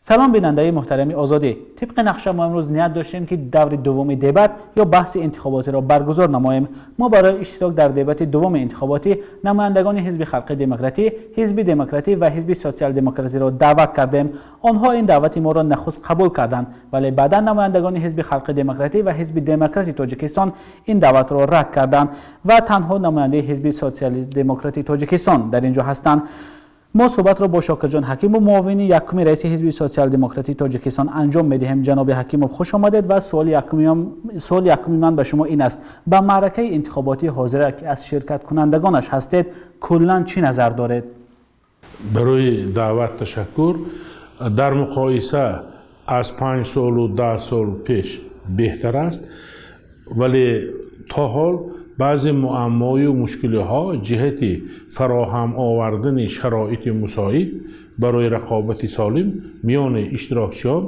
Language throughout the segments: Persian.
سلام بیننده محترم آزادی. طبق نقشه ما امروز نیت داشتیم که دور دوم دیبت یا بحث انتخاباتی را برگزار نماییم. ما برای اشتراک در دیبت دوم انتخاباتی نمایندگان حزب خلق دموکراتی، حزب دموکراتی و حزب سوسیال دموکراتی را دعوت کردیم. آنها این دعوت ما را نخست قبول کردند، ولی بعدا نمایندگان حزب خلق دموکراتی و حزب دموکراتی تاجیکستان این دعوت را رد کردند و تنها نماینده حزب سوسیال دموکراتی تاجیکستان در اینجا هستند. ما صحبت را با شاکرجان حکیموف معاون یکم رئیس حزب سوسیال دموکراتی تاجیکستان انجام میدهیم. جناب حکیموف خوش آمدید و سوال یکمی من به شما این است: به معرکه انتخاباتی حاضر که از شرکت کنندگانش هستید کلا چی نظر دارید؟ برای دعوت تشکر. در مقایسه از 5 سال و 10 سال پیش بهتر است، ولی تا حال بعضی معمای و مشکل‌ها جهت فراهم آوردن شرایط مساعد برای رقابت سالم میان اشتراکچیان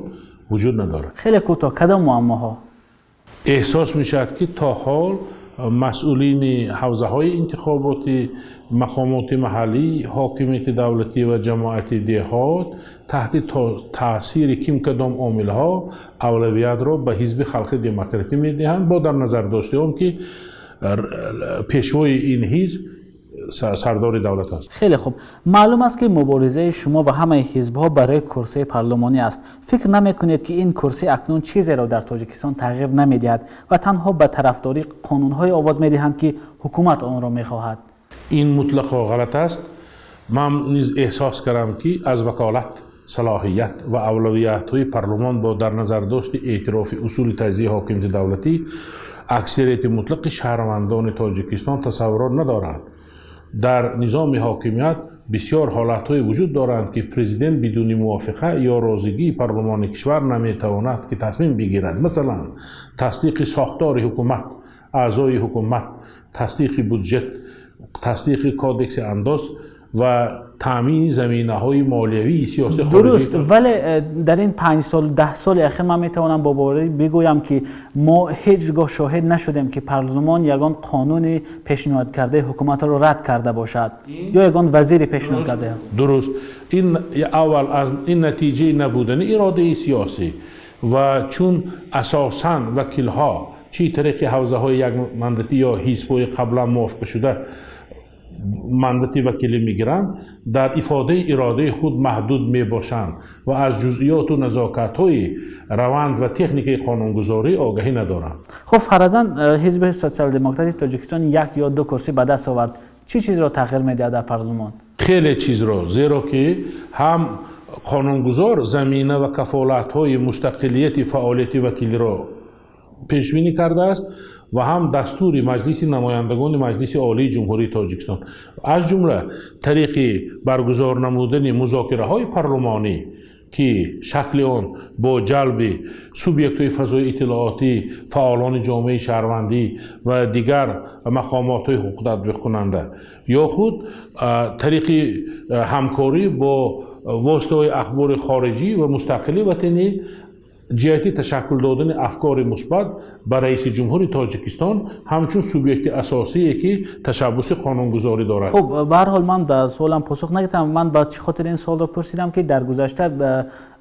وجود ندارد. خیلی کوتاه کدام معماها؟ احساس میشد که تا حال مسئولین حوزه‌های انتخاباتی، مقامات محلی، حاکمیت دولتی و جماعت دهات تحت تاثیر کدام عامل‌ها اولویت را به حزب خلق دموکراتی میدهند، با در نظر داشته آن که پیشوای این حزب سردار دولت است. خیلی خوب. معلوم است که مبارزه شما و همه حزب‌ها برای کرسی پارلمانی است. فکر نمی‌کنید که این کرسی اکنون چیزی را در تاجیکستان تغییر نمی‌دهد و تنها به طرفداری قانون‌های آواز می‌دهند که حکومت آن را می‌خواهد؟ این مطلقاً غلط است. من نیز احساس کردم که از وکالت، صلاحیت و اولویت‌های پارلمان با در نظر داشت اعتراف اصول تجزیه حاکمیت دولتی اکثریت مطلق شهروندان تاجیکستان تصورات ندارند. در نظام حاکمیت بسیار حالت‌های وجود دارند که پرزیدنت بدون موافقه یا راضیگی پارلمان کشور نمی‌تواند که تصمیم بگیرد. مثلا تصدیق ساختار حکومت، اعضای حکومت، تصدیق بودجه، تصدیق کودکس انداز و تامین زمینه‌های مالیوی سیاسی خارجی. درست، ولی در این 5 سال 10 سال اخیر من میتوانم با باوری بگویم که ما هیچگاه شاهد نشدیم که پارلمان یگان قانون پیشنهاد کرده حکومت را رد کرده باشد یا یگان وزیر پیشنهاد کرده. درست. این اول از این نتیجه نبودن اراده سیاسی و چون اساساً وکیل‌ها چی طریق حوزه‌های یک مندتی یا حزب‌های قبلا موافقه شده مندتی وکیلی میگیرند، در افاده اراده خود محدود می باشند و از جزئیات و نزاکت‌های روند و تکنیک قانونگذاری آگاهی ندارند. خب فرضاً حزب سوسیال دموکراتی تاجیکستان 1 یا 2 کرسی به دست آورد، چی چیز را تغییر می‌دهد در پارلمان؟ خیلی چیز را، زیرا که هم قانونگذار زمینه و کفالت‌های مستقلیت فعالیت وکیلی را پیش بینی کرده است و هم دستور مجلس نمایندگان مجلس عالی جمهوری تاجیکستان از جمله طریق برگزار نمودن مذاکره‌های پارلمانی که شکل آن با جلب سوبیکت‌های فضای اطلاعاتی، فعالان جامعه شهروندی و دیگر مقامات حقوق تطبیق کننده یا خود طریق همکاری با واسطه‌های اخبار خارجی و مستقلی وطنی جهت تشکل دادن افکار مثبت برای رئیس جمهور تاجیکستان همچون سوبیکت اساسی که تشبث قانونگذاری دارد. خب به هر حال من به سوالم پاسخ نگرفتم. من به چه خاطر این سوال را پرسیدم که در گذشته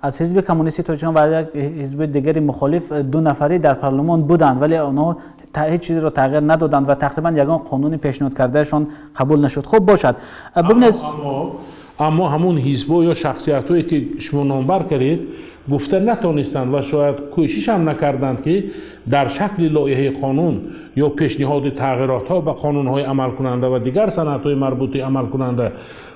از حزب کمونیستی تاجیکستان و یک حزب دیگری مخالف 2 نفری در پارلمان بودند، ولی آنها هیچ چیزی را تغییر ندادند و تقریبا یگان قانون پیشنهاد کردهشان قبول نشد. خب باشد. اما همون حزب‌ها یا شخصیت‌هایی که شما نامبر کردید گفته نتونستند و شاید کوشش هم نکردند که در شکل لایحه قانون یا پیشنهاد تغییرات‌ها به قانون‌های عمل کننده و دیگر سندهای مربوطه عمل کننده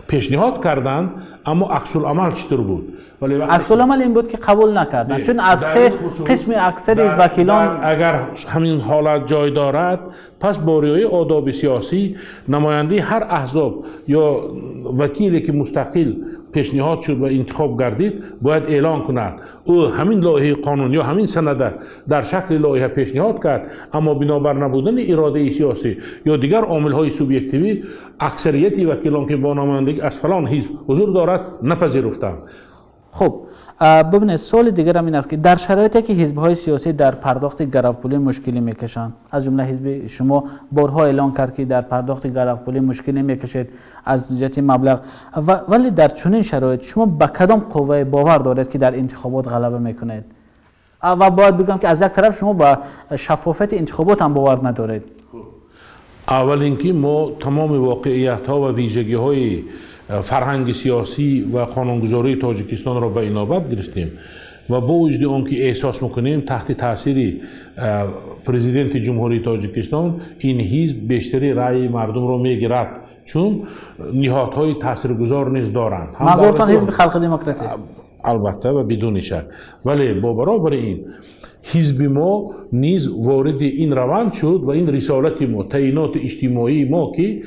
پیشنهاد کردند، اما عکس العمل چطور بود؟ ولی عکس العمل این بود که قبول نکردند، چون از 3 قسم اکثر وکیلان اگر همین حالت جای دارد، پس با رعایت آداب سیاسی نماینده هر احزاب یا وکیلی که مستقل پیشنهاد شد و انتخاب گردید باید اعلان کند او همین لایحه قانون یا همین سند در شکل لایحه پیشنهاد کرد، اما بنابر نبودن اراده سیاسی یا دیگر عامل‌های سوبیکتیوی اکثریت وکیلان که با نمایندگی از فلان حزب حضور دارد نپذیرفتند. خب ببینید سوال دیگر هم این است که در شرایطی که حزب‌های سیاسی در پرداخت گراف‌پولی مشکلی میکشند، از جمله حزب شما بارها اعلان کرد که در پرداخت گراف‌پولی مشکلی میکشید از جهت مبلغ، ولی در چنین شرایط شما به کدام قوه باور دارید که در انتخابات غلبه میکنید؟ و باید بگم که از یک طرف شما با شفافیت انتخابات هم باور ندارید. اول اینکه ما تمام واقعیت‌ها و ویژگی‌های فرهنگ سیاسی و قانونگذاری تاجیکستان را به اینابت گرفتیم و با وجود آنکه احساس میکنیم تحت تاثیر پرزیدنت جمهوری تاجیکستان این حزب بیشتری رأی مردم را میگیرد، چون نهادهای تاثیرگذار نیز دارند. منظورتان حزب خلق دموکراتی؟ البته و بدون شک، ولی با برابر این حزب ما نیز وارد این روند شد و این رسالت ما، تعیینات اجتماعی ما که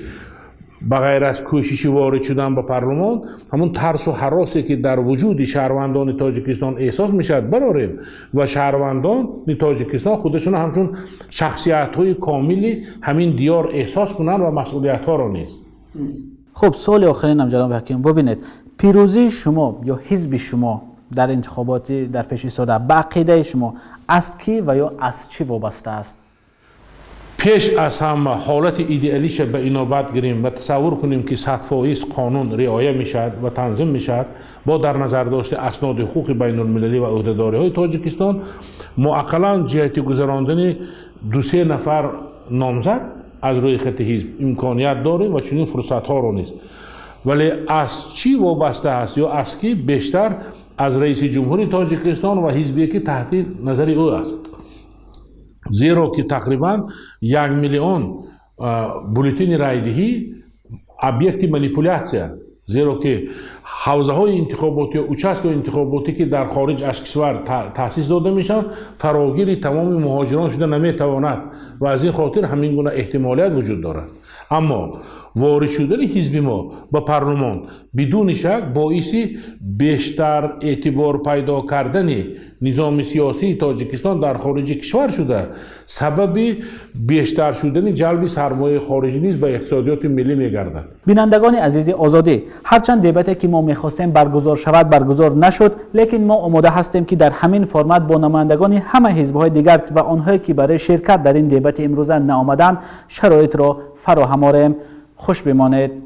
بغیر از کوشش وارد شدن به پارلمان همون ترس و هراسی که در وجود شهروندان تاجیکستان احساس میشد براریم و شهروندان تاجیکستان خودشون همچون شخصیت های کاملی همین دیار احساس کنند و مسئولیت ها را نیز. خب سوال آخرین جناب حکیم، ببینید پیروزی شما یا حزب شما در انتخابات در پیش ایستاده به عقیده شما از کی و یا از چی وابسته است؟ پیش از همه حالت ایدئالیش به اینابت گیریم و تصور کنیم که 100% قانون رعایت میشد و تنظیم میشد با در نظر داشت اسناد حقوق بین المللی و عهدهداری های تاجیکستان، معقلا جهت گذراندن 2-3 نفر نامزد از روی خط حزب امکانیت داره و چنین فرصت ها رو نیست. ولی از چی وابسته است یا از کی؟ بیشتر از رئیس جمهوری تاجیکستان و حزبی که تحت نظر او است، زیرا که تقریبا 1 میلیون بولتین رایدهی ابیکت مانیپولیاسیا، زیرا که حوزه های انتخاباتی و اچسک انتخاباتی که در خارج از کشور تأسیس داده میشن فراگیر تمام مهاجران شده نمیتواند و از این خاطر همین گونه احتمالیت وجود دارد. اما وارد شدن حزب ما به پارلمان بدون شک باعث بیشتر اعتبار پیدا کردن نظام سیاسی تاجیکستان در خارج کشور شده، سبب بیشتر شدن جلب سرمایه خارجی نیز به اقتصادیات ملی میگردد. بینندگان عزیز آزادی، هرچند دیبتی که ما میخواستیم برگزار شود برگزار نشد، لیکن ما آماده هستیم که در همین فرمت با نمایندگان همه حزب‌های دیگر و آنهایی که برای شرکت در این دیبت امروز نآمدند شرایط را فراهم آوریم. خوش بمانید.